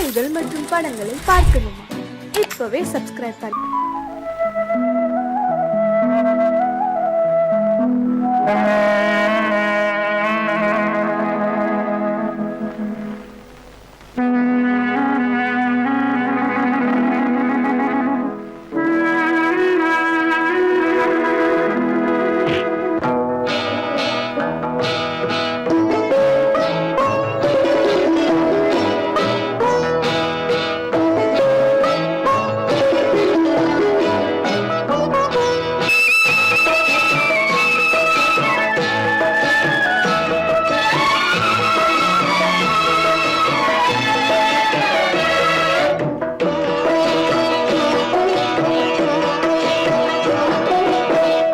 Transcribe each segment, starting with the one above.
கதைகள் மற்றும் படங்களை பார்க்கணுமா? இப்பவே சப்ஸ்கிரைப் பண்ணுங்க.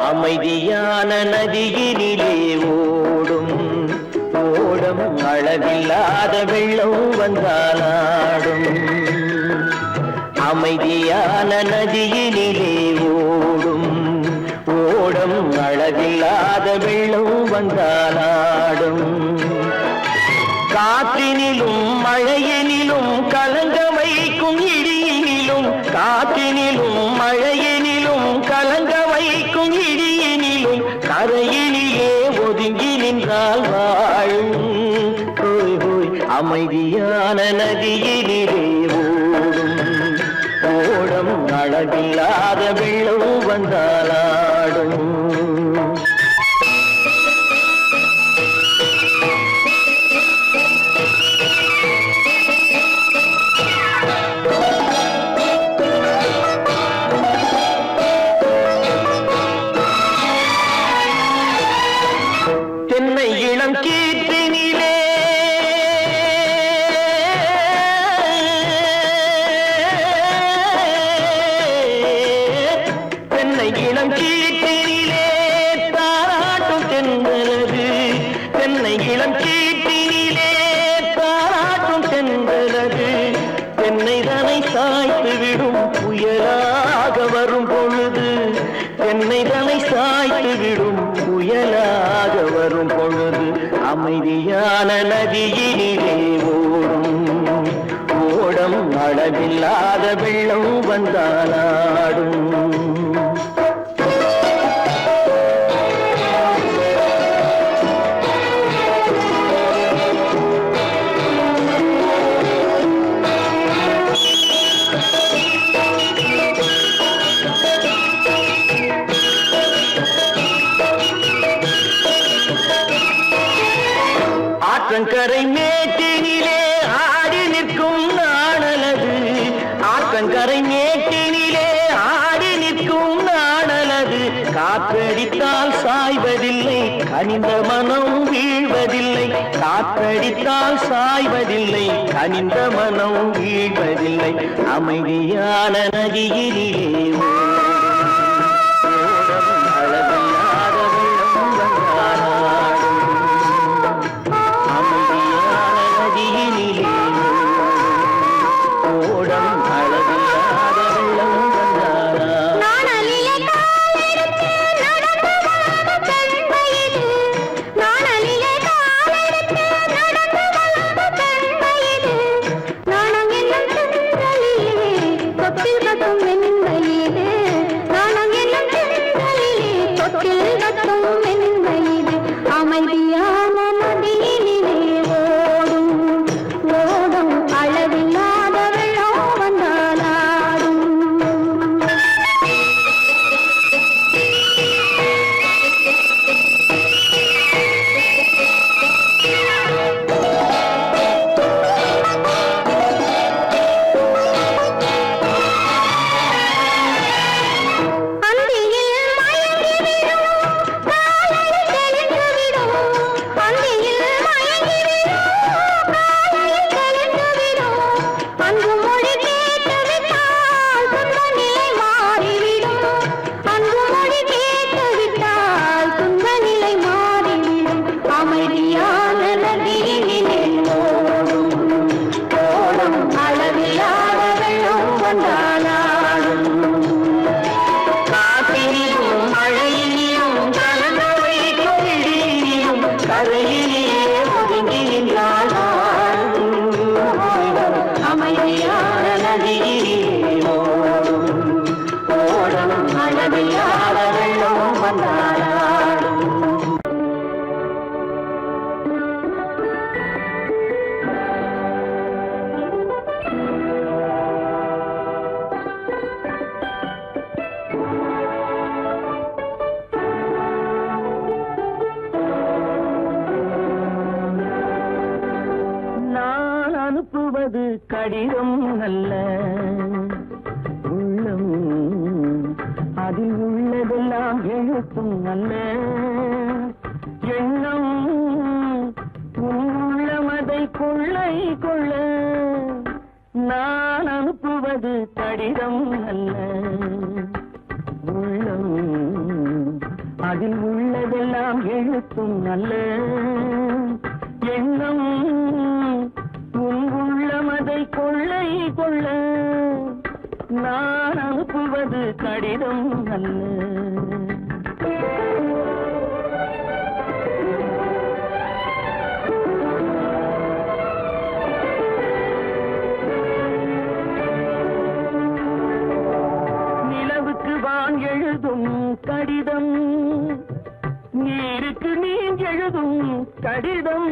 அமைதியான நதியினிலே ஓடும் ஓடம் அளவில்லாத வெள்ளம் வந்தாலாடும். அமைதியான நதியினிலே ஓடும் ஓடம் அளவில்லாத வெள்ளம் வந்தாலாடும். காற்றினிலும் மழையினிலும் கலங்க வைக்கும் இடியினிலும், காற்றினிலும் மழையினிலும் கலங்க வைக்கும் இடியினிலும் கரையினிலே ஒதுங்கி நின்றால் வாழும். ஹோய் ஹோய் அமைதியான நதியினிலே ஓடும் ஓடம் அளவில்லாத வெள்ளம் வந்தாலாடும். தென்னை இளம் கீற்றினிலே தென்னை இளம் கீற்றினிலே தாராட்டும் தென்றலது. தென்னை இளம் கீற்றினிலே தாராட்டும் தென்றலது. தென்னை தனை சாய்த்து விடும் புயலாக வரும் பொழுது, தென்னை தனை சாய்த்து விடும் புயலாக வரும் பொழுது அமைதியான நதியினிலே ஓடும் ஓடம் அளவில்லாத வெள்ளம் வந்தாலாடும். ஆற்றங்கரை மேட்டினிலே ஆடி நிற்கும் நாணலது. ஆற்றங்கரை மேட்டினிலே ஆடி நிற்கும் நாணலது. காற்றடித்தால் சாய்வதில்லை, கனிந்த மனம் வீழ்வதில்லை. காற்றடித்தால் சாய்வதில்லை, கனிந்த மனம் வீழ்வதில்லை. அமைதியான நதியினிலே நாணம் என்னும் செந்தலிலே தொட்டில் கட்டும் வெண்மையிலே நதியிலே ஓடும் ஓடும் அளவில்லாத வெள்ளம் வந்தாடும். அனுப்புவது கடிதம் அல்ல உள்ளம், அதில் உள்ளதெல்லாம் எழுத்தும் அல்ல எண்ணம். உள்ளமதை கொள்ளை கொள்ள நான் அனுப்புவது கடிதம் அல்ல உள்ளம், அதில் உள்ளதெல்லாம் எழுத்தும் அல்ல எண்ணம். உள்ளமதை கொள்ளை கொள்ள நான் அனுப்புவது கடிதம் அல்ல. நிலவுக்கு வான் எழுதும் கடிதம், நீருக்கு நீர் எழுதும் கடிதம்.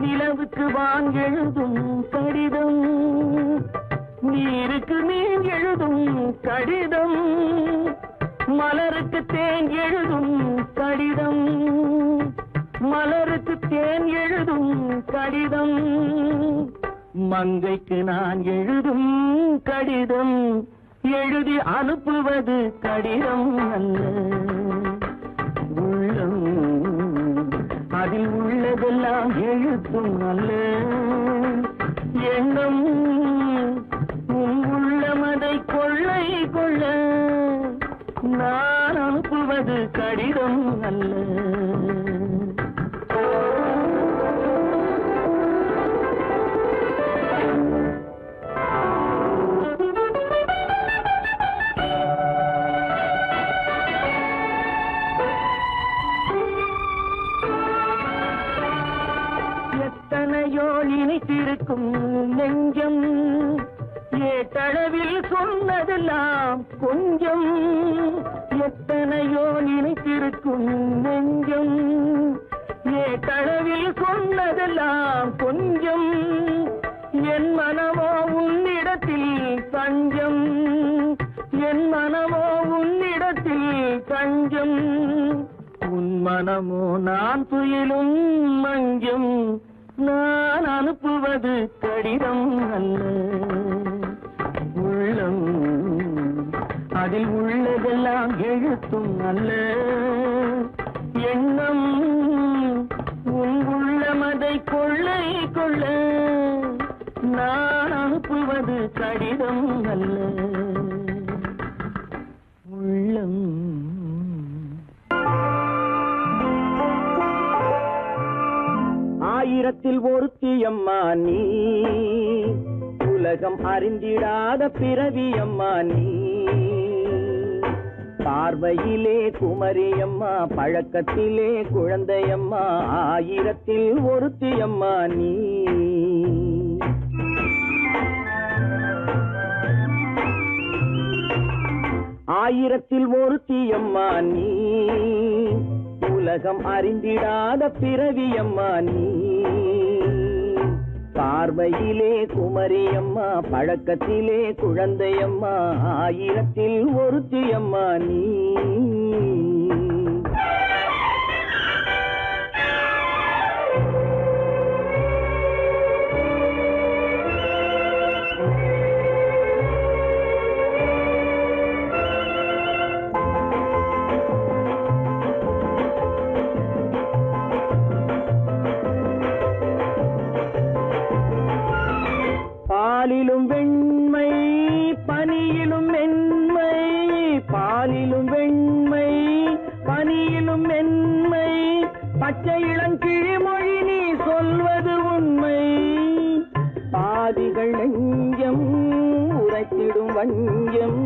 நிலவுக்கு வான் எழுதும் கடிதம், நீருக்கு நீர் எழுதும் கடிதம். மலருக்கு தேன் எழுதும் கடிதம், மலருக்கு தேன் எழுதும் கடிதம். மங்கைக்கு நான் எழுதும் கடிதம், எழுதி அனுப்புவது கடிதம் அல்ல உள்ளம், அதில் உள்ளதெல்லாம் எழுத்தும் அல்ல எண்ணம். உள்ளமதை கொள்ளை கொள்ள நான் அனுப்புவது கடிதம் அல்ல. எத்தனையோ நினைத்திருக்கும் நெஞ்சம், ஏட்டளவில் சொன்னதெல்லாம் கொஞ்சம். எத்தனையோ நினைத்திருக்கும் நெஞ்சம், ஏட்டளவில் சொன்னதெல்லாம் கொஞ்சம். என் மனமோ உன்னிடத்தில் தஞ்சம், என் மனமோ உன்னிடத்தில் தஞ்சம். உன் மனமோ நான் துயிலும் மஞ்சம், நான் அனுப்புவது கடிதம் அல்ல உள்ளம், அதில் உள்ளதெல்லாம் எழுத்தும் அல்ல எண்ணம். உன் உள்ளமதை கொள்ளை கொள்ள நான் அனுப்புவது கடிதம் அல்ல உள்ளம். ஆயிரத்தில் ஒருத்தியம்மா நீ, உலகம் அறிந்திடாத பிறவியம்மா நீ. பார்வையிலே குமரியம்மா, பழக்கத்திலே குழந்தையம்மா, ஆயிரத்தில் ஒருத்தியம்மா நீ. ஆயிரத்தில் ஒருத்தியம்மா நீ, உலகம் அறிந்திடாத பிறவியம்மா நீ. பார்வையிலே குமரியம்மா, பழக்கத்திலே குழந்தையம்மா, ஆயிரத்தில் ஒருத்தியம்மா நீ. பாலிலும் வெண்மை பனியிலும் மென்மை, பாலிலும் வெண்மை பனியிலும் மென்மை, பச்சை இளங்கிழிமொழி நீ சொல்வது உண்மை. பாதிகள் நெஞ்சம் உரைத்திடும் வஞ்சம்,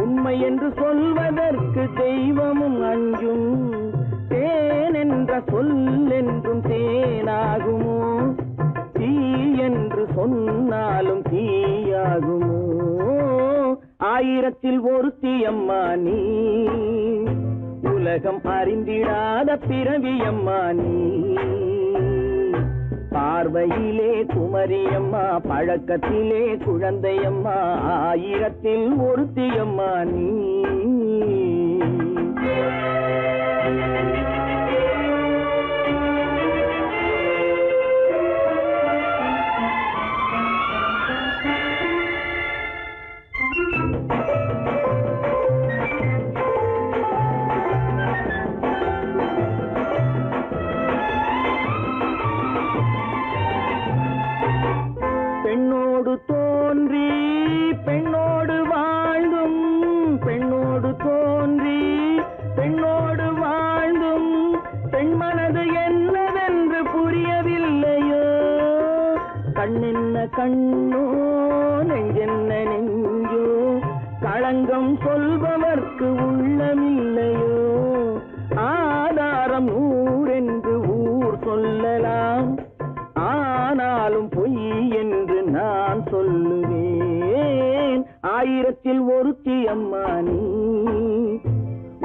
உண்மை என்று சொல்வதற்கு தெய்வமும் அஞ்சும். தேன் என்ற சொல் என்றும் தேனாகுமோ, தீ என்று சொன்னாலும் தீயாகுமோ? ஆயிரத்தில் ஒருத்தி அம்மா நீ, உலகம் அறிந்திடாத பிறவியம்மா நீ. பார்வையிலே குமரியம்மா, பழக்கத்திலே குழந்தையம்மா, ஆயிரத்தில் ஒருத்தியம்மா நீ. பெண்ணோடு தோன்றி பெண்ணோடு வாழ்ந்தும், பெண்ணோடு தோன்றி பெண்ணோடு வாழ்ந்தும், பெண்மனது என்னவென்று புரியவில்லையோ? கண்ணென்ன கண்ணோ, நெஞ்சென்ன நெஞ்சோ, களங்கம் சொல்பவர்க்கு உள்ளமில்லையோ? ஆதாரம் நூறென்று ஊர் சொல்லலாம், ஆனாலும் பொய் என்று நான் சொல்லுவேன். ஆயிரத்தில் ஒருத்தி அம்மா நீ,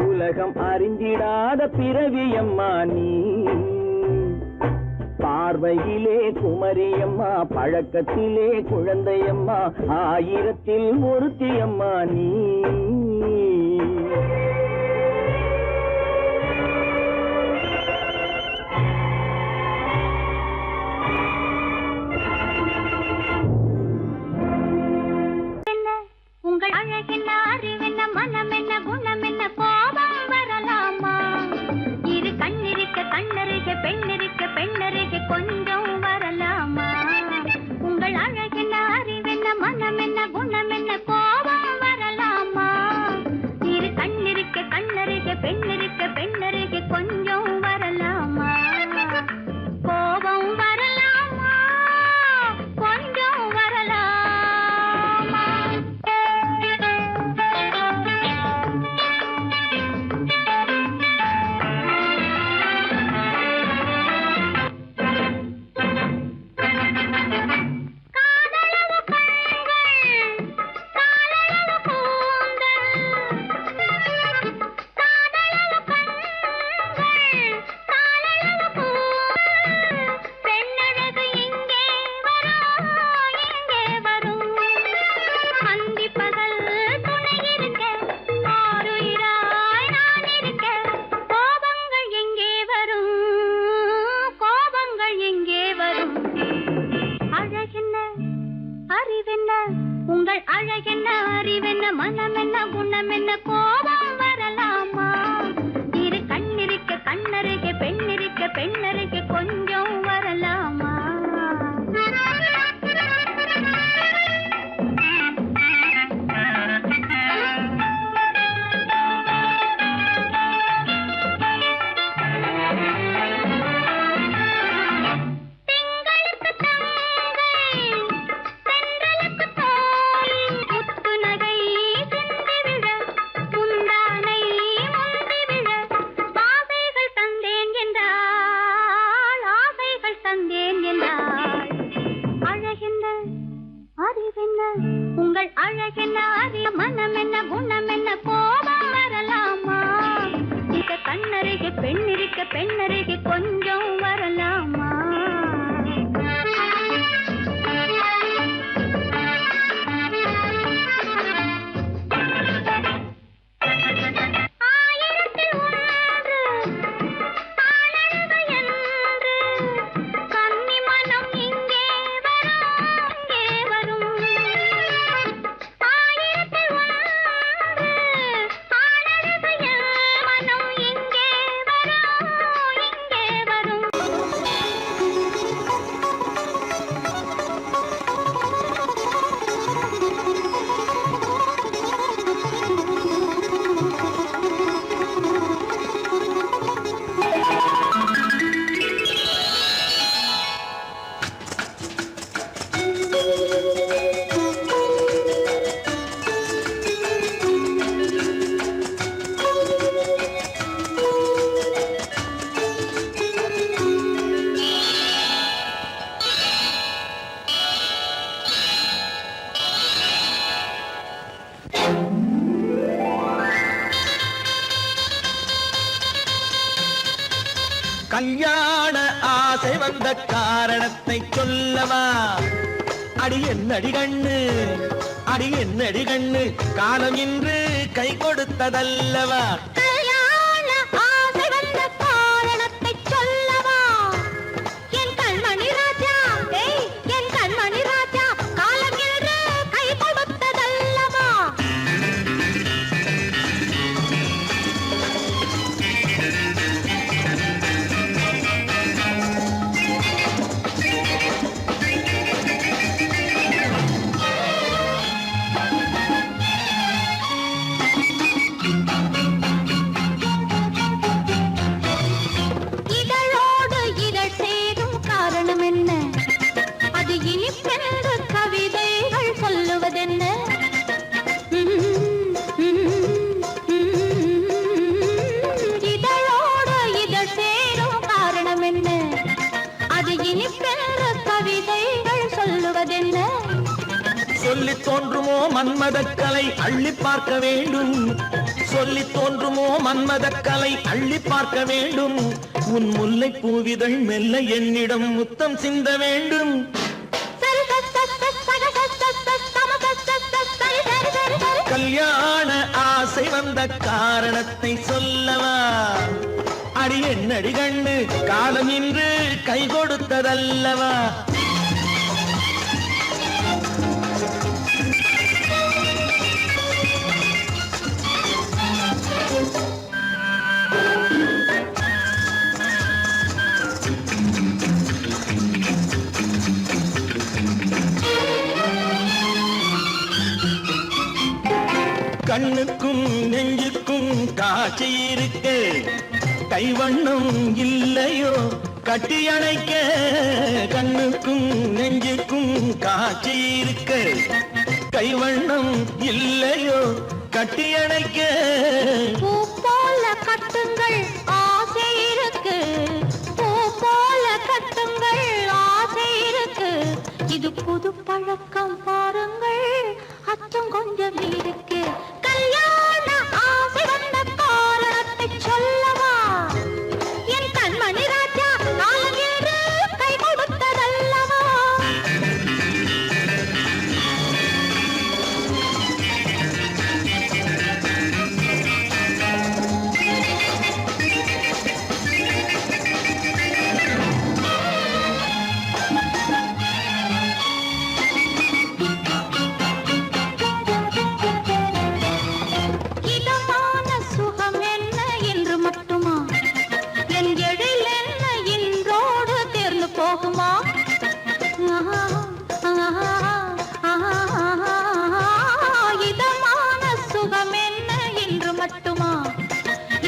உலகம் அறிந்திடாத பிறவியம்மா நீ. பார்வையிலே குமரியம்மா, பழக்கத்திலே குழந்தையம்மா, ஆயிரத்தில் ஒருத்தி அம்மா நீ. உங்கள் அழகென்ன, அறிவென்ன, மனமென்ன, குணமென்ன, கோபம் வரலாமா? இரு கண்ணிருக்க கண்ணருக, பெண்ணிருக்க பெண்ணருக, கொஞ்சம் வரலாமா? உங்கள் அழகென்ன, அறிவென்ன, மனமென்ன, குணமென்ன, கோபம் வரலாமா? இரு கண்ணிருக்க கண்ணருக, பெண்ணிருக்க பெண்ணருக, கொஞ்சம் வரலாமா? கோபம் வரலாமா? கொஞ்சம் வரலாமா? உங்கள் அழகென்ன, அறிவென்ன, மனமென்ன, குணமென்ன, கோபம் வரலாமா? இரு கண்ணிருக்க கண்ணருக, பெண்ணிருக்க பெண்ணருக, கொஞ்சம் வரலாமா? உங்கள் அழகென்ன, அறிய, மனமென்ன, குணமென்ன, கோபம் வரலாமா? இத கண்ணருக பெண்ணிருக்க பெண்ணருக, கொஞ்சம் வரலாமா? கல்யாண ஆசை வந்த காரணத்தை சொல்லவா? அடி என்னடி கண்ணு, அடி என்னடி கண்ணு, காலம் இன்று கை கொடுத்ததல்லவா? கல்யாண ஆசை வந்த காரணத்தை சொல்லவா? என் கண்மணி ராஜா, என் கண்மணி ராஜா, காலம் இன்று கை கொடுத்ததல்லவா? இதழோடு இதழ் சேரும் காரணம் என்ன? அது இனிப்பென்று கவிதைகள் சொல்லுவதென்ன? இதழோடு இதழ் சேரும் காரணம் என்ன? அது இனிப்பென்று கவிதைகள் சொல்லுவதென்ன? சொல்லி தோன்றுமோ மன்மதக்கலை அள்ளி பார்க்க வேண்டும், சொல்லி தோன்றுமோ மன்மதக்கலை அள்ளி பார்க்க வேண்டும். உன் முல்லை பூவிதழ் மெல்ல என்னிடம் முத்தம் சிந்த வேண்டும். கல்யாண ஆசை வந்த காரணத்தை சொல்லவா? அடி என்னடி கண்ணு, காலம் இன்று கை கொடுத்ததல்லவா? கண்ணுக்கும் நெஞ்சுக்கும் காட்சி இருக்கு, கைவண்ணம் இல்லையோ கட்டி அணைக்க? கண்ணுக்கும் நெஞ்சுக்கும் காட்சி இருக்கு, கைவண்ணம் இல்லையோ கட்டி அணைக்க? பூ போல கட்டுங்கள் ஆசை இருக்கு, பூ போல கட்டுங்கள் ஆசை இருக்கு. இது புது பழக்கம் பாருங்கள், அச்சம் கொஞ்சம் இருக்கு. கல்யாண ஆசை வந்த காரணத்தை சொல்லவா? என் கண்மணி ராஜா, காலம் இன்று கை கொடுத்ததல்லவா? இதமான சுகம் என்ன என்று மட்டுமா? என் எழில் என்ன இன்றோடு தேர்ந்து போகுமா? இதமான சுகம் என்ன என்று மட்டுமா?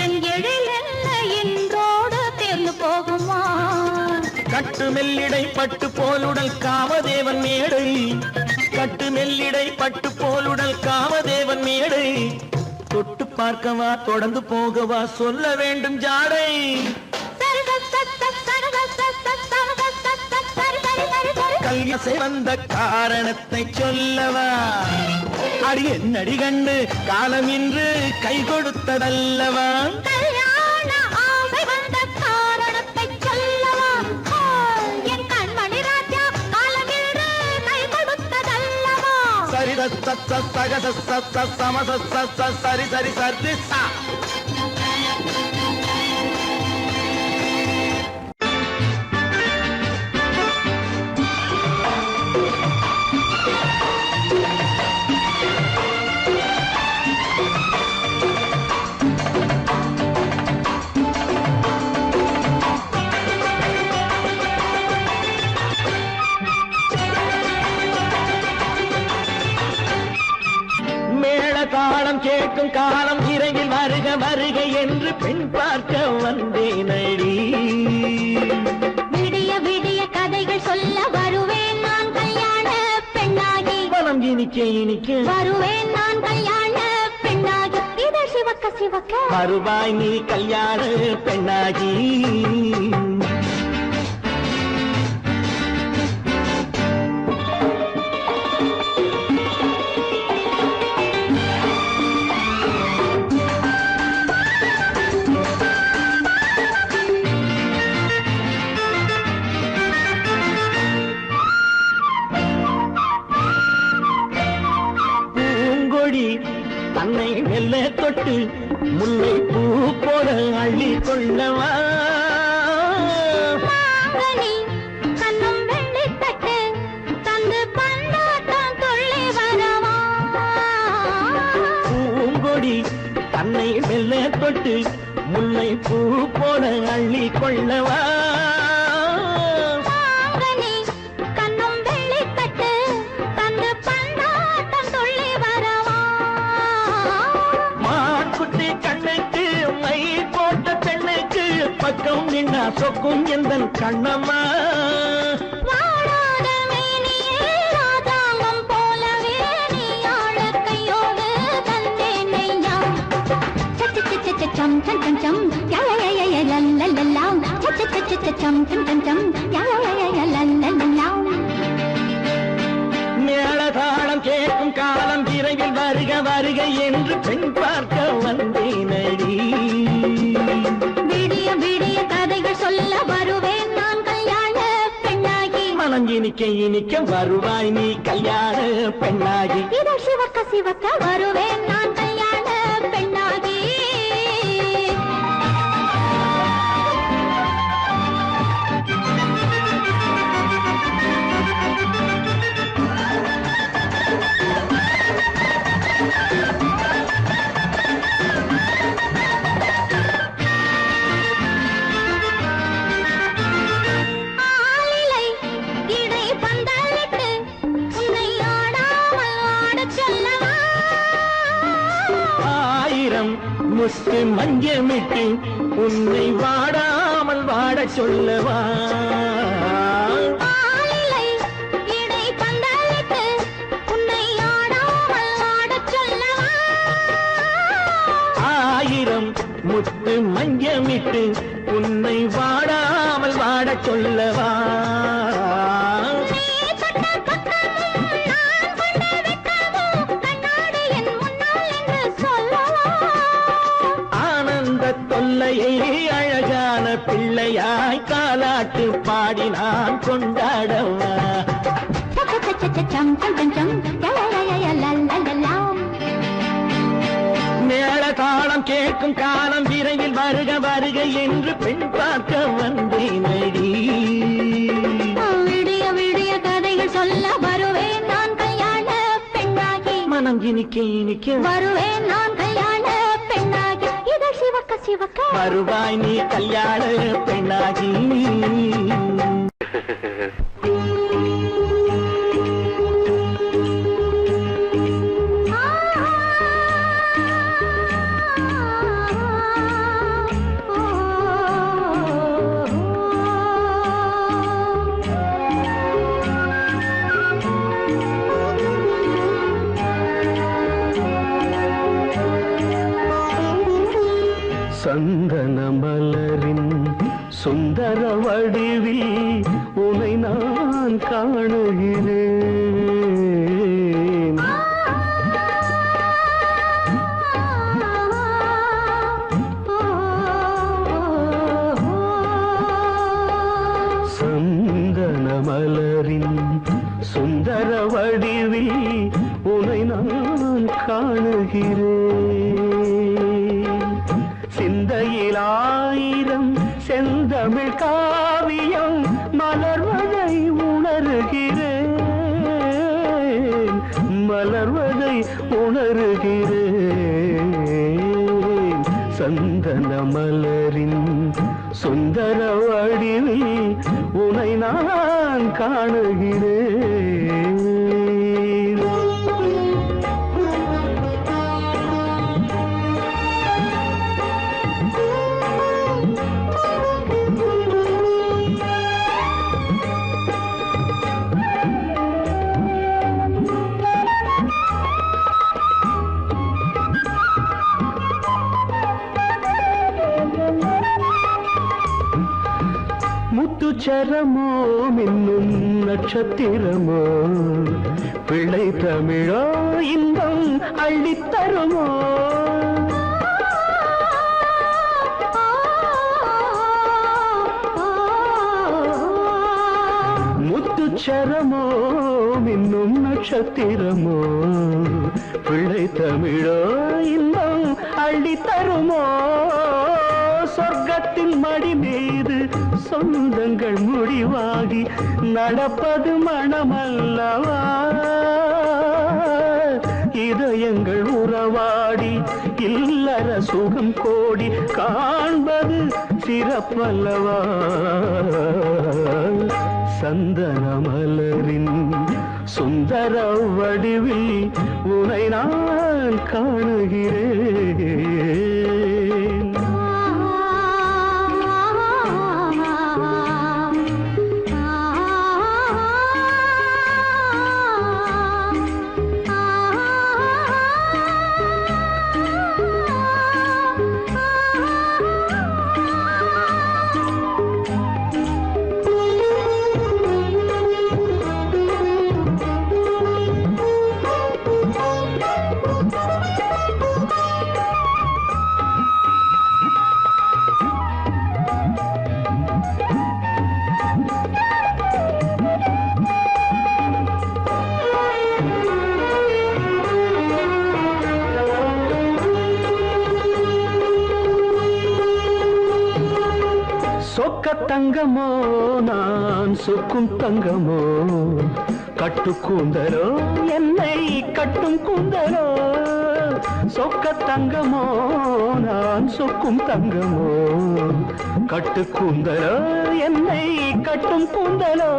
என் எழில் என்ன இன்றோடு தேர்ந்து போகுமா? கட்டு மெல்லிடை பட்டு போலுடல் காமதேவன் மேடை, கட்டு மெல்லிடை பட்டு போலுடல் காமதேவன் மேடை. தொட்டு பார்க்கவா தொடர்ந்து போகவா சொல்ல வேண்டும் ஜாடை? கல்யாணம் வந்த காரணத்தை சொல்லவா? அடி என்னடி கண்டு, காலம் இன்று கை கொடுத்ததல்லவா? கல்யாண ஆசை வந்த காரணத்தை சொல்லவா? என் கண்மணி ராஜா, காலம் இன்று கை கொடுத்ததல்லவா? சரி சக சம சரி சரி சரி சா. தாளம் கேட்கும் காலம் இரவில் வருக வருக என்று பெண் பார்க்க வந்தேனடி. விடிய விடிய கதைகள் சொல்ல வருவேன் நான் கல்யாண பெண்ணாகி, மனம் இனிக்க இனிக்க வருவேன் நான் கல்யாண பெண்ணாகி. இதழ் சிவக்க சிவக்க வருவாய் நீ கல்யாண பெண்ணாகி. தன்னை மெல்ல தொட்டு முல்லை பூ போல அள்ளி கொள்ளவா மாங்கனி கண்ணும் வெள்ளித்தட்டு தந்து பந்தாட்டம் துள்ளி வரவா பூங்கொடி தன்னை மெல்ல தொட்டு முல்லை பூ போல அள்ளி கொள்ளவா மாங்கனி கண்ணும் வெள்ளித்தட்டு தந்து பந்தாட்டம் துள்ளி வரவா மாக்குட்டி கண்ணுக்கு மை போட்ட பெண்ணுக்கு பக்கம் நின்னா சொக்கும் எந்தன் கண்ணம்மா வாடாத மேனியே ராதாங்கம் போலவே நீ ஆழக் கையோடு தந்தேன் நெய்யா. சம் சம் சம் சம் யா யா யா யா லல்லல்லா. சம் சம் சம் சம் யா யா யா யா லல்லல்லா. மேளதாளம் கேட்கும் காலம் விரைவில் வருக வருக என்று பெண் பார்க்க வந்தேனடி விடிய விடிய கதைகள் சொல்ல வருவேன் நான் கல்யாண பெண்ணாகி. மனம் இனிக்க இனிக்க வருவாய் நீ கல்யாண பெண்ணாகி இதழ் சிவக்க சிவக்க வருவேன் நான் கல்யாண பெண்ணாகி. ஆலிலை இடை பந்தலிட்டு உன்னை ஆடாமல் ஆடச் சொல்லவா. ஆயிரம் முத்து மஞ்சமிட்டு உன்னை வாடாமல் வாடச் சொல்லவா ஆலிலை இடை பந்தலிட்டு உன்னை ஆடாமல் ஆடச் சொல்லவா. ஆயிரம் முத்து மஞ்சமிட்டு உன்னை வாடாமல் வாடச் சொல்லவா நீ தொட்ட பக்கமும் நான் கொண்ட வெட்கமும் கண்ணாடி என் முன்னால் என்று சொல்லவா. ஆனந்த தொல்லையை அழகான பிள்ளையாய் காலாட்டு பாடி நான் கொண்டாடவா சம் சம் சம் சம் யா யா யா யா லல்லல்லா. மேளதாளம் கேட்கும் காலம் விரைவில் வருக வருக என்று பெண் பார்க்க வந்தேனடி விடிய விடிய கதைகள் சொல்ல வருவேன் நான் கல்யாண பெண்ணாகி. மனம் இனிக்க இனிக்க வருவேன் நான் கல்யாண பெண்ணாகி. இதழ் சிவக்க சிவக்க வருவாய் நீ கல்யாண பெண்ணாகி சந்தன மலரின் சுந்தர வடிவில் உனை நான் காணுகிறேன். சந்தன மலரின் சுந்தர வடிவில் உனை நான் காணுகிறேன். சிந்தையில் ஆயிரம் செந்தமிழ் காவியம் மலர்வதை உணர்கிறேன். மலர்வதை உணர்கிறேன். சந்தன மலரின் சுந்தர வடிவில் உனை நான் காணுகிறேன். முத்துச்சரமோ மின்னும் நட்சத்திரமோ பிள்ளை தமிழோ இன்பம் அள்ளித்தருமோ. முத்துச்சரமோ என்னும் நட்சத்திரமோ பிள்ளை தமிழோ இன்பம் அள்ளி தருமோ சொர்க்கத்தின் மடி மீது சொந்தங்கள் முடிவாகி நடப்பது மனமல்லவா இதயங்கள் உறவாடி இல்லற சுகம் கோடி காண்பது சிறப்பல்லவா சந்தன மலரின் சுந்தர வடிவில் உனை நான் காணுகிறேன் சொக்க தங்கமோ நான் சொக்கும் தங்கமோ கட்டு கூந்தலோ என்னை கட்டும் கூந்தலோ சொக்க தங்கமோ நான் சொக்கும் தங்கமோ கட்டு கூந்தலோ என்னை கட்டும் கூந்தலோ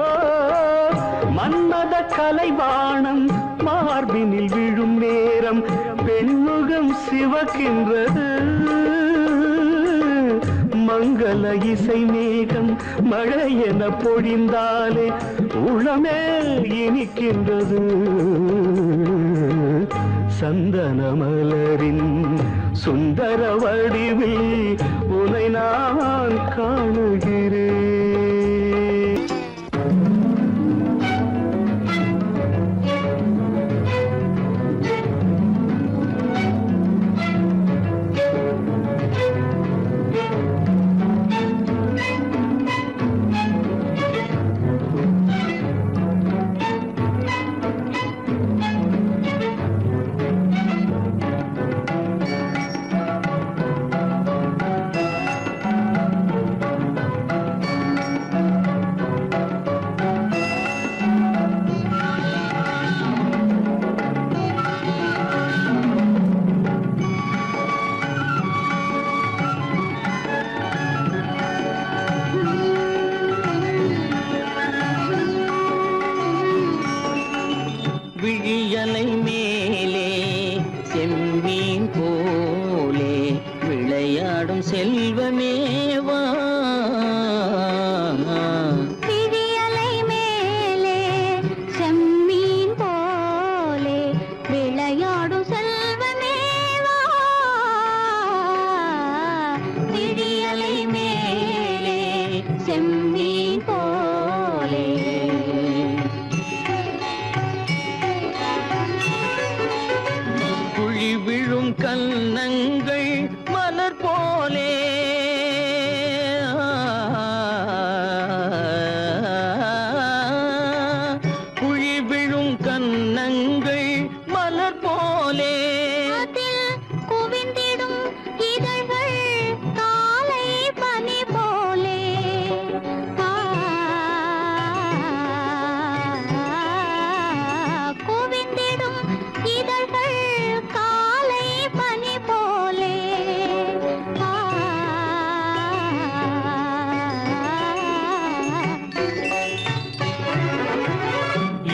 மன்மத கலைவாணம் மார்பினில் விழும் நேரம் பெண்முகம் சிவக்கின்றது மங்கள இசை மேகம் மழை என பொழிந்தாலே உளமே இனிக்கின்றது சந்தன மலரின் சுந்தர வடிவில் உனை நான் காணுகிறேன் விழியலை மேலே செம்மீன் போலே விளையாடும் செல்வமேவா விழியலை மேலே செம்மீன் போலே விளையாடும் செல்வமேவா விழியலை மேலே செம்மீன் போலே விழும் கன்னங்கள் மலர் போலே குழி விழும் கன்னங்கள் மலர் போலே அதில் குவிந்திடும் இதழ்கள் காலை பனி போலே குவிந்திடும் இதழ்கள்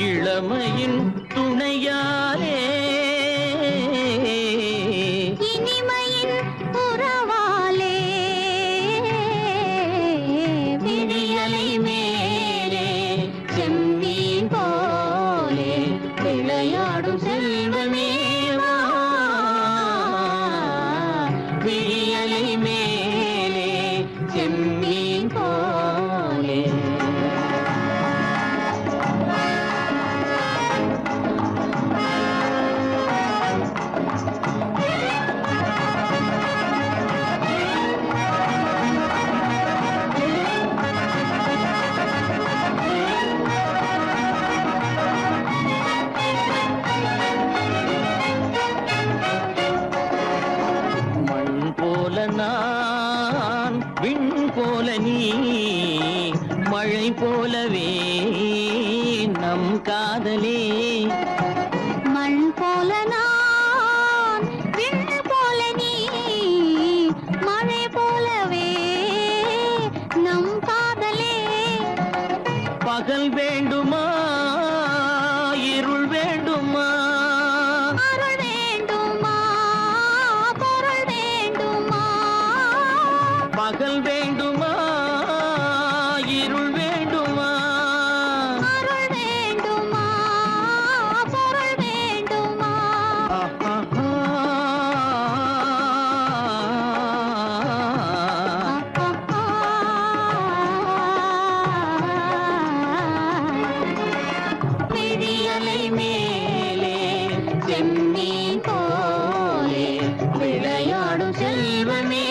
இளமையின் துணையாலே இனிமையின் உறவாலே விழியலை மேலே செம்மீன் போலே விளையாடும் செல்வமேவா விழியலை மேலே செம்மீன் போலே போலவே நம் காதலே மண் போல நான் விண் போல நீ மழை போலவே நம் காதலே பகல் வேண்டுமா இருள் வேண்டுமா அருள் வேண்டுமா பொருள் வேண்டுமா பகல் வேண்டுமா இருள் வேண்டுமா அருள் வேண்டுமா பொருள் வேண்டுமா விழியலை மேலே செம்மீன் போலே விளையாடும் செல்வமே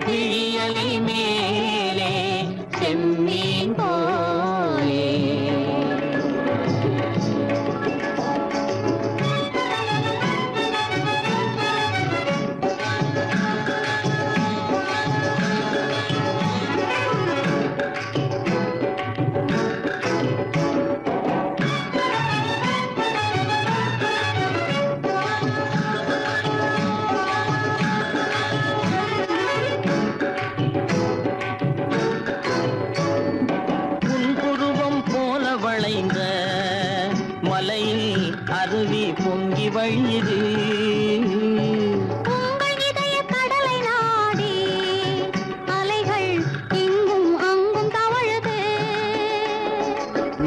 விழியலை மேலே செம்மீன் போலே புன்புருவம் போல வளைந்த மலையில் அருவி பொங்கி வழியுது உங்கள் இதய கடலை நாடி அலைகள் இங்கும் அங்கும் தவழுது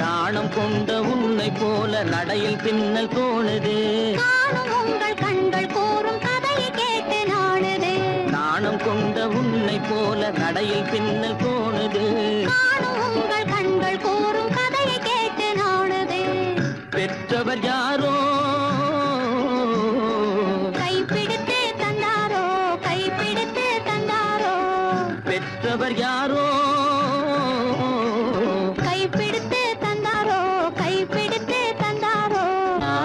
நாணம் கொண்ட உன்னை போல நடையில் பின்னல் தோணுது காணும் உங்கள் கண்கள் கூறும் கதையை கேட்டு நாடுது நாணம் கொண்ட உன்னை போல நடையில் பின்னல் தோணுது காணும் உங்கள் கண்கள் கூறும் கதையை கேட்டு நாடுது பெற்றவர் யாரோ கைப்பிடித்து தந்தாரோ கைப்பிடித்து தந்தாரோ பெற்றவர் யாரோ கைப்பிடித்து தந்தாரோ கைப்பிடித்து தந்தாரோ ஆ,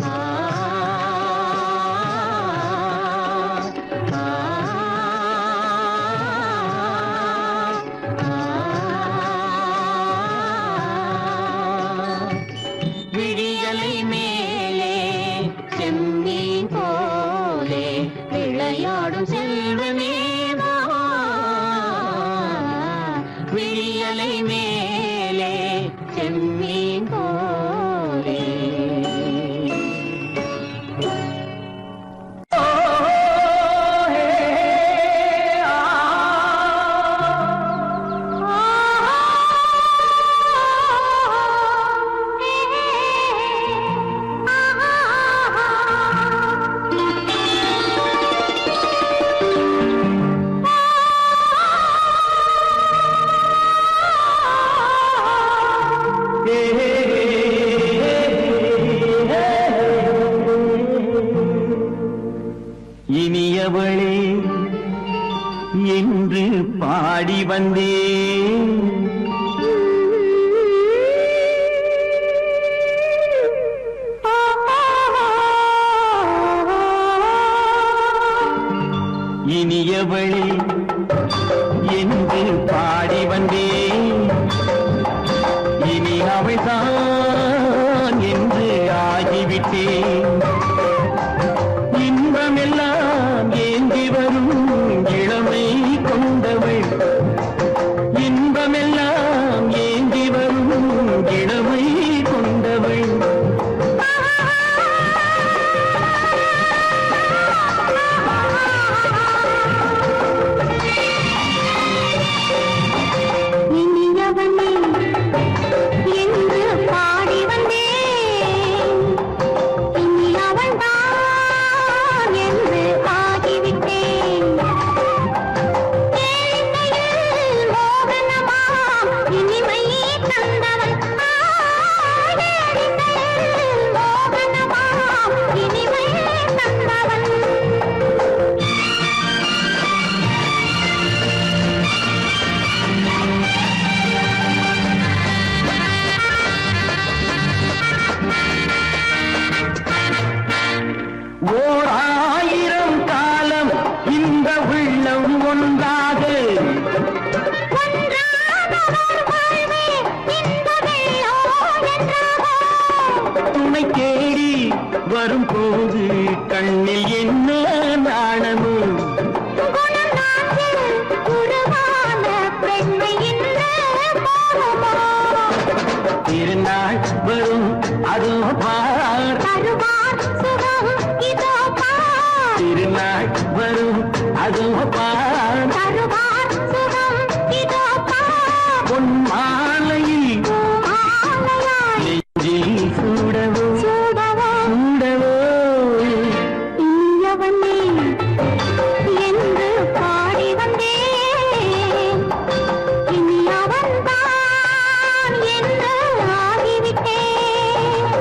ஆ, விழியலை மேலே செம்மீன் போலே விளையாடும் செல்வமே விழியலை மேலே செம்மீன் போலே இனியவளே என்று பாடி வந்தேன் இனியவளே என்று பாடி வந்தேன் இனி அவள்தான் என்று ஆகிவிட்டேன் இன்பமெல்லாம் ஏந்தி வரும் இளமை கொண்டவள் வரும்போது கண்ணில் என்ன நாணமோ திருநாள் வரும் அதோ பார் திருநாள் வரும் அதோ பார் பொன் மாலையில் நெஞ்சில் சூடவோ சூடவோ என்று பாடி வந்தேன் இனி அவன்தான் என்று ஆகிவிட்டேன்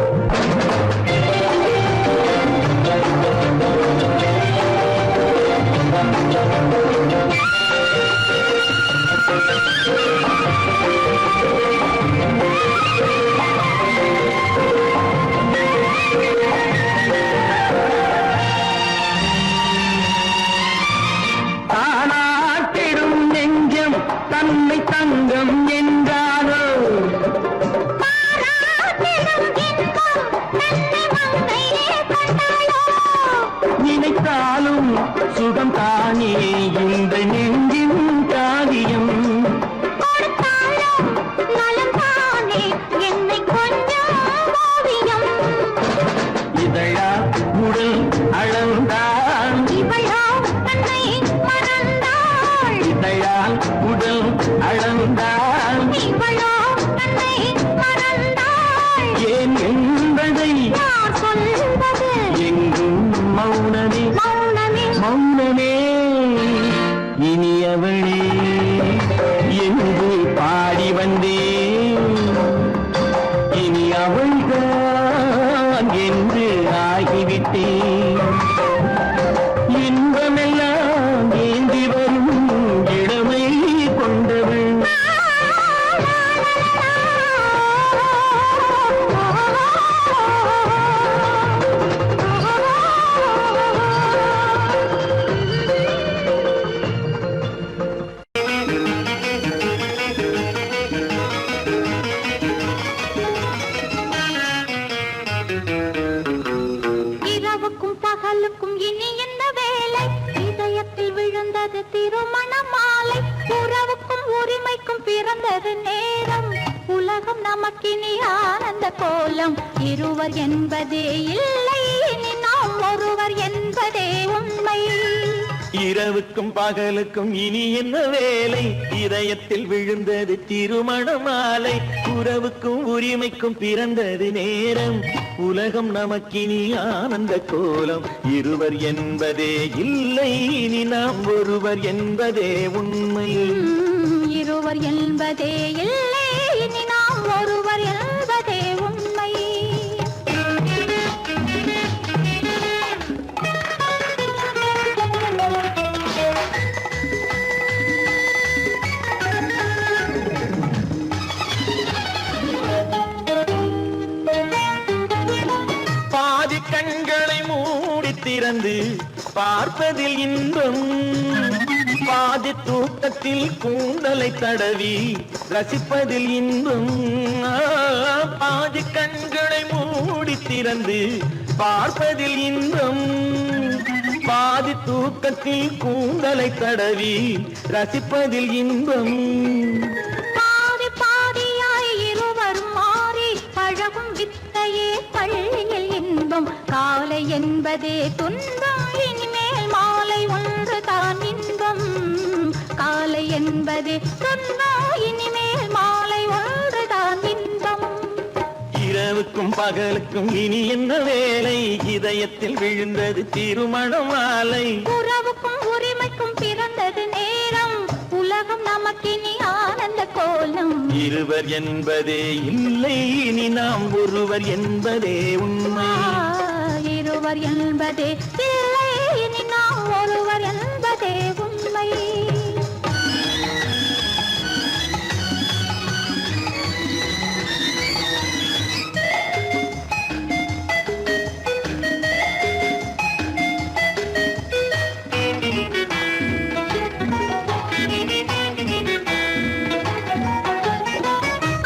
தானாட்டிடும் நெஞ்சம் தன்னை தங்கம் என்றாரோ நினைத்தாலும் சுகம் தானே இந்த நெஞ்சின் காரியம் இதழா உடல் அளந்தான் இதழால் உடல் அளந்தான் ஏன் என்பதை எங்கும் மௌனமே மௌனமே இனியவளே என்று பாடி வந்தேன் இனி அவள்தான் என்று ஆகிவிட்டேன் இன்பமெல்லாம் ஏந்தி வரும் இளமை கொண்டவள் இரவுக்கும் பகலுக்கும் இனி என்ன வேலை இதயத்தில் விழுந்தது திருமண மாலை உறவுக்கும் உரிமைக்கும் பிறந்தது நேரம் உலகம் நமக்கினி ஆனந்த கோலம் இருவர் என்பதே இல்லை இனி நாம் ஒருவர் என்பதே உண்மை இரவுக்கும் பகலுக்கும் இனி என்ன வேலை இதயத்தில் விழுந்தது திருமண மாலை உறவுக்கும் உரிமைக்கும் பிறந்தது நேரம் உலகம் நமக்கினி ஆனந்த கோலம் இருவர் என்பதே இல்லை இனி நாம் ஒருவர் என்பதே உண்மை இருவர் என்பதே இல்லை இனி நாம் ஒருவர் என்பதே உண்மை பாதி கண்களை மூடி திறந்து பார்ப்பதில் இன்பம் பாதி தூக்கத்தில் கூந்தலை தடவி ரசிப்பதில் இன்பம் பாதி கண்களை மூடி திறந்து பார்ப்பதில் இன்பம் பாதி தூக்கத்தில் கூந்தலை தடவி ரசிப்பதில் இன்பம் பாதி பாதியாய் இருவரும் மாறி பழகும் வித்தையே பள்ளியில் இன்பம் காலை என்பதே துன்பம் இனிமேல் மாலை ஒன்று தான் இன்பம் காலை என்பதே துன்பம் இனிமேல் மாலை ஒன்று தான் இன்பம் இரவுக்கும் பகலுக்கும் இனி என்ன வேலை இதயத்தில் விழுந்தது திருமண மாலை உறவுக்கும் உரிமைக்கும் பிறந்தது நேரம் உலகம் நமக்கினி ஆனந்த கோலம் இருவர் என்பதே இல்லை இனி நாம் ஒருவர் என்பதே உண்மை இருவர் என்பதே இல்லை இனி நாம் ஒருவர் என்பதே உண்மை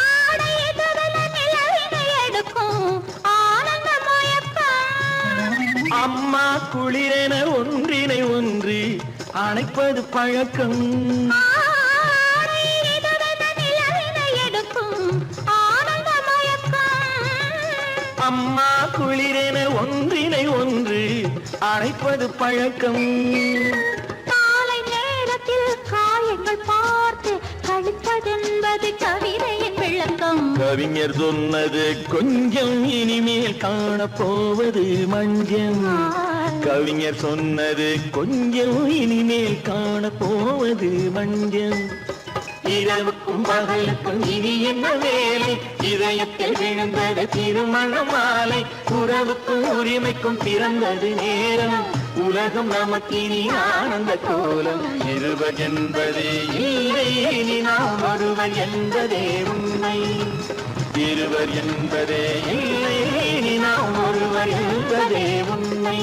ஆடை எதிரில நிலவினை எடுக்கும் ஆனந்த மயக்கம் அணைப்பது பழக்கம். அம்மா குளிரென ஒன்றினை ஒன்று அணைப்பது பழக்கம். காலை நேரத்தில் காயங்கள் பார்த்து கழிப்பதென்பது கவிதையின் விளக்கம். கவிஞர் சொன்னது கொஞ்சம் இனிமேல் காணப்போவது மஞ்சள். கவிஞர் சொன்னது கொஞ்சம் இனிமேல் காணப்போவது மஞ்சள். இரவுக்கும் பகலுக்கும் இனி என்ன வேலை, இதயத்தில் விழுந்தது திருமண மாலை. உறவுக்கும் உரிமைக்கும் பிறந்தது நேரம், உலகம் நமக்கினி ஆனந்த கோலம். இருவர் என்பதே இல்லை, இனி நாம் ஒருவர் என்பதே உண்மை. இருவர் என்பதே இல்லை, இனி நாம் ஒருவர் என்பதே உண்மை.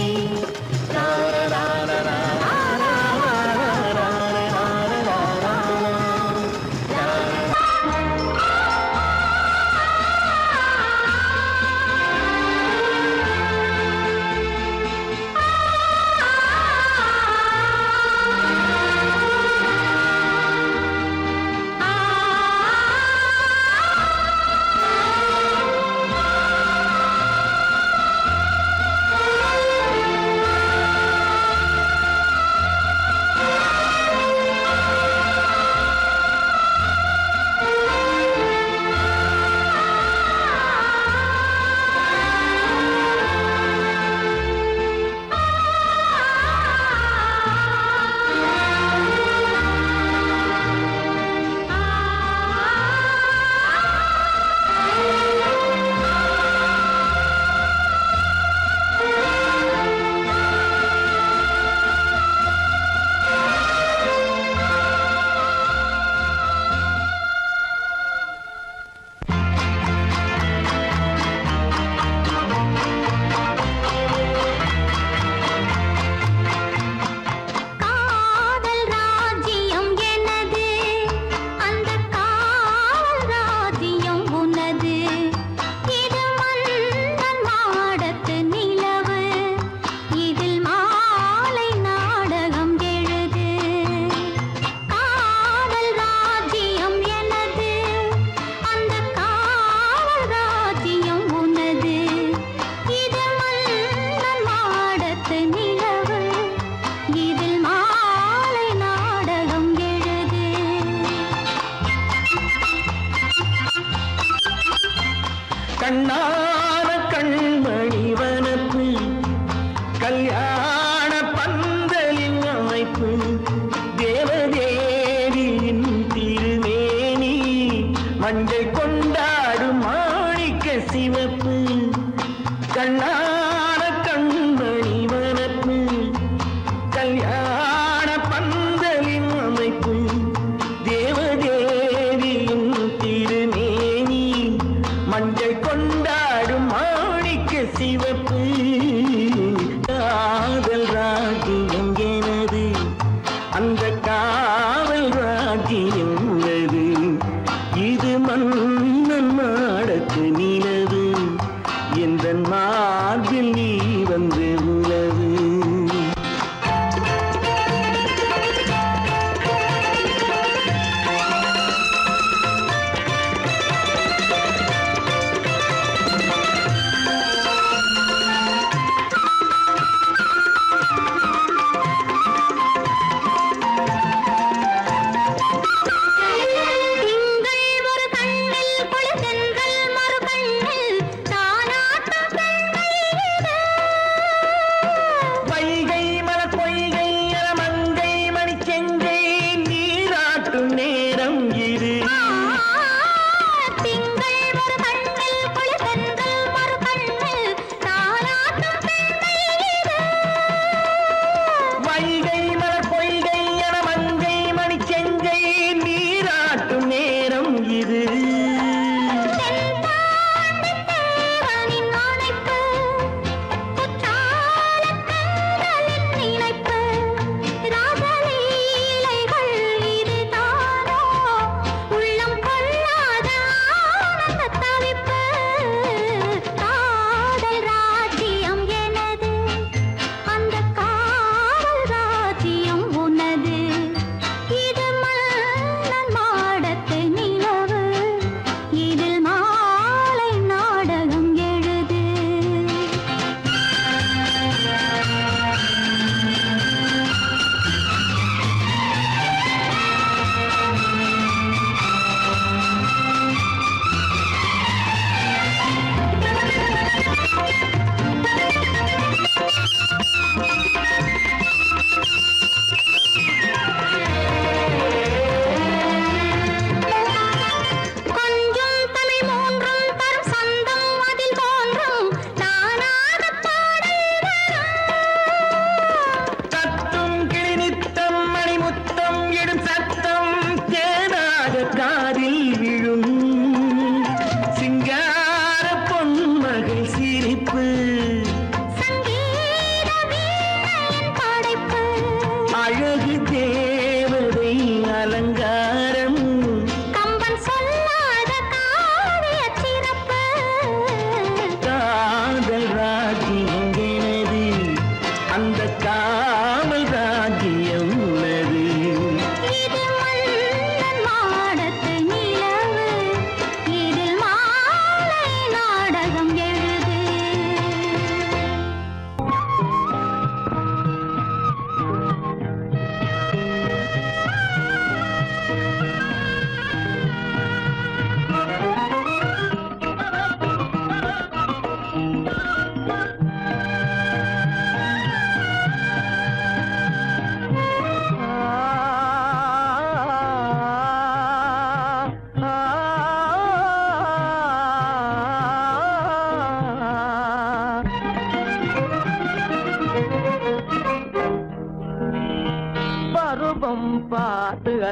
கண்ணான கண்மணி வனப்பு, கல்யாண பந்தலின் அமைப்பு, தேவதேவியின் திருமேனி, மஞ்சள் கொண்டாடும் மாணிக்க சிவப்பு. கண்ணான கண்மணி வனப்பு, கல்யாண பந்தலின் அமைப்பு, தேவதேவியின் திருமேனி, மஞ்சள் கொண்டாடும் மாணிக்க சிவப்பு. காதல் ராஜ்யம் எனது, அந்த காவல் ராஜ்யம் உள்ளது. இது மன்னன் மாடத்து நிலவு, எந்த மார்பில் நீ வந்து உலவு. உனது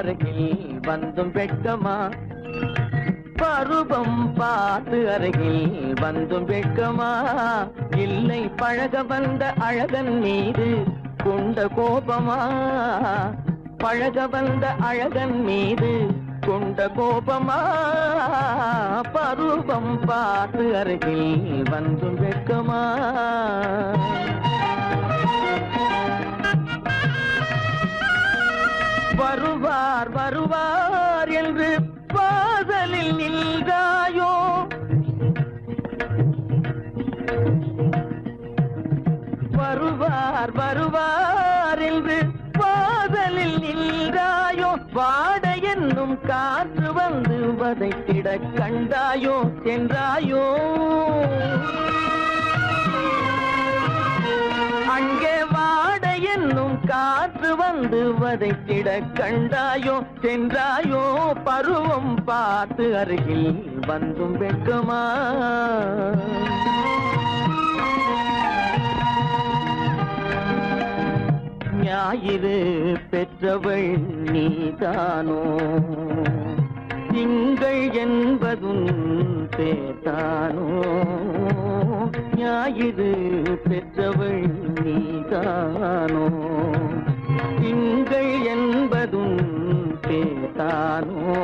அருகில் வந்தும் வெட்கமா பருவம் பார்த்து அருகில் வந்தும் வெட்கமா இல்லை பழக வந்த அழகன் மீது கொண்ட கோபமா பழக வந்த அழகன் மீது கொண்ட கோபமா பருவம் பார்த்து அருகில் வந்தும் வெட்கமா வருவார் வருவார் என்று வாசலில் நின்றாயோ வருவார் வருவார் என்று வாசலில் நின்றாயோ வாட என்னும் காற்று வந்து வதைத்திட கண்டாயோ சென்றாயோ அங்கே வாட என்னும் காற்று வந்து வதைத்திட கண்டாயோ சென்றாயோ பருவம் பார்த்து அருகில் வந்தும் வெட்கமா ஞாயிறு பெற்றவள் நீதானோ திங்கள் என்பதும் பேத்தானோ ஞாயிறு பெற்றவள் நீதானோ திங்கள் என்பதும் பேத்தானோ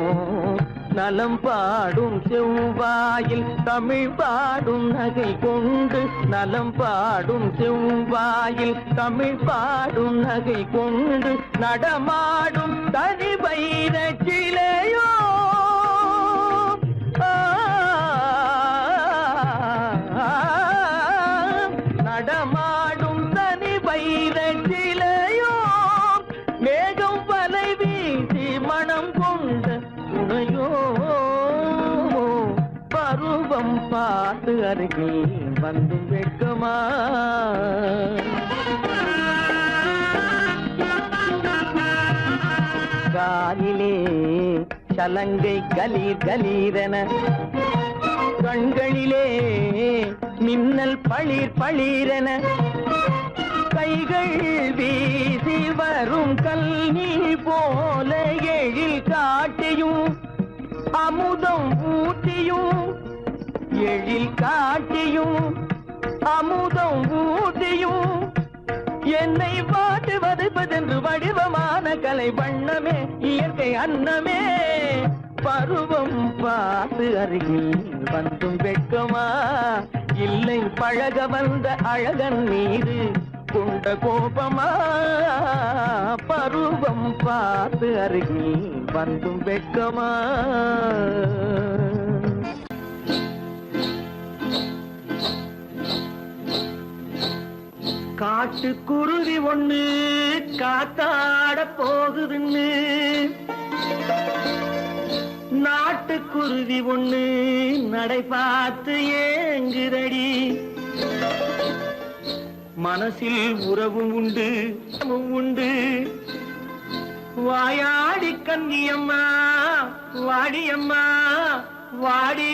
நலம் பாடும் செவ்வாயில் தமிழ் பாடும் நகை கொண்டு நலம் பாடும் செவ்வாயில் தமிழ் பாடும் நகை கொண்டு நடமாடும் தனி வைர சிலையோ நடமாடும் தனி வைர சிலையோ மேகம் வலை வீசி மனம் கொண்ட துணையோ பருவம் பார்த்து அருகில் வந்து வெட்கமா காலிலே சலங்கை கலீர் கலீரென கண்களிலே மின்னல் பளிர் பளிரென கைகள் வீசி வரும் கல்வி போல எழில் காட்டியும் அமுதம் ஊட்டியும் எழில் காட்டியும் அமுதம் ஊட்டியும் என்னை பாட்டு வதைப்பதென்று வடிவமான கலை வண்ணமே இயற்கை அன்னமே பருவம் பார்த்து அருகில் வந்தும் வெட்கமா இல்லை பழக வந்த அழகன் மீது கொண்ட கோபமா பருவம் பார்த்து அருகில் வந்தும் வெட்கமா காட்டு குருவி ஒண்ணு காத்தாட போகுதுன்னு நாட்டுக்குருவி ஒண்ணு நடை பார்த்து ஏங்குதடி மனசில் உறவும் உண்டு உண்டு வாயாடி கன்னியம்மா வாடியம்மா வாடி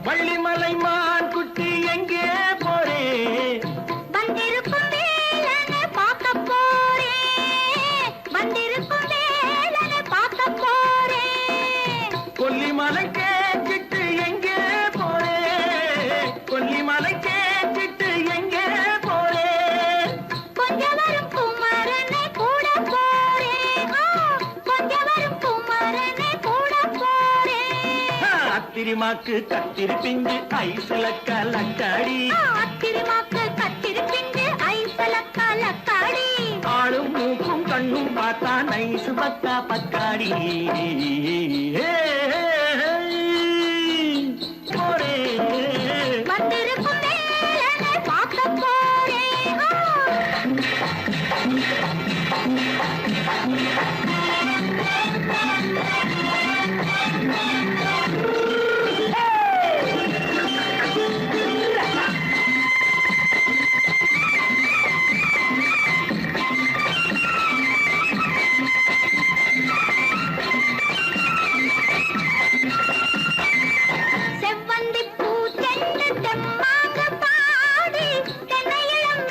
வள்ளிமலை மான் குட்டி எங்கே போறே வந்திருக்கும் வேலனை பார்க்க போறேன் வந்திருக்கும் வேலனை பார்க்க போறேன் கொல்லிமலை கேட்டுட்டு எங்கே போறே கொல்லிமலை கேட்டுட்டு எங்கே போறே கொஞ்சம் வரும் குமரனை கூட போறேன் கொஞ்சம் வரும் குமரனை கூட போறேன் அத்திரிமாக்கு கத்திரி பிஞ்சு ஐசுல கலக்காடி அத்திரிமாக்கு கத்திரி பிஞ்சு ஐசுல கலக்காடி ஆளும் மூக்கும் கண்ணும் பார்த்தா நைசு பக்கா பக்காடி போரே வந்திருக்கும் வேலனை பார்க்க போறேன் செவ்வந்தி பூ தென்ன தெம்மாக பாடி தென்னையிளம்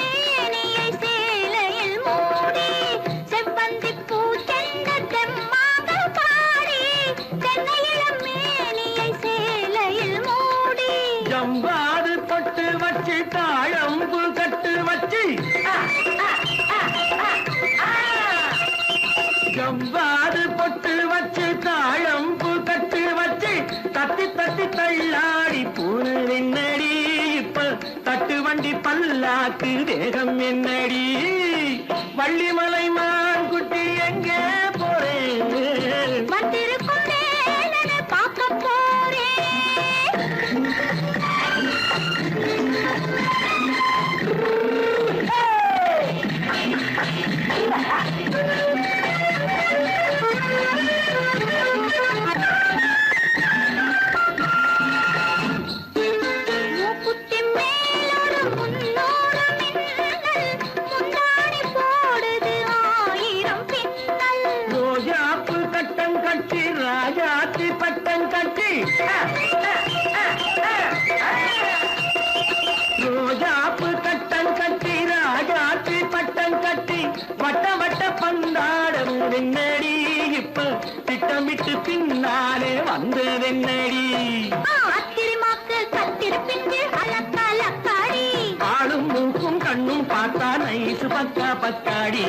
கவ்வாது பொட்டு வச்சு தாழம்பு கட்டு வச்சு தட்டி தட்டி தள்ளாடி பூனு என்னடி இப்ப தட்டு வண்டி பல்லாக்கு வேகம் என்னடி வள்ளிமலை மான் குட்டி எங்கே போறேன் வந்திருக்கும் வேலனை பார்க்க போறேன் மூக்குத்தி மேலோடு முன்னோடு மின்னல் முந்தாடி போடுது 1000 பின்னல் ரோஜாப்பு கட்டம் கட்டி ராஜாத்தி பட்டம் கட்டி ரோஜாப்பு கட்டம் கட்டி ராஜாத்தி பட்டம் கட்டி வட்ட வட்ட பந்தாடம் வெண்ணடி இப்ப திட்டமிட்டு பின்னாலே வந்ததென்னடி ஆத்திரமாக்கு கத்திருப்பின்று அலக்காடி ஆளும் மூக்கும் கண்ணும் பார்த்தா நைசு பக்கா பக்காடி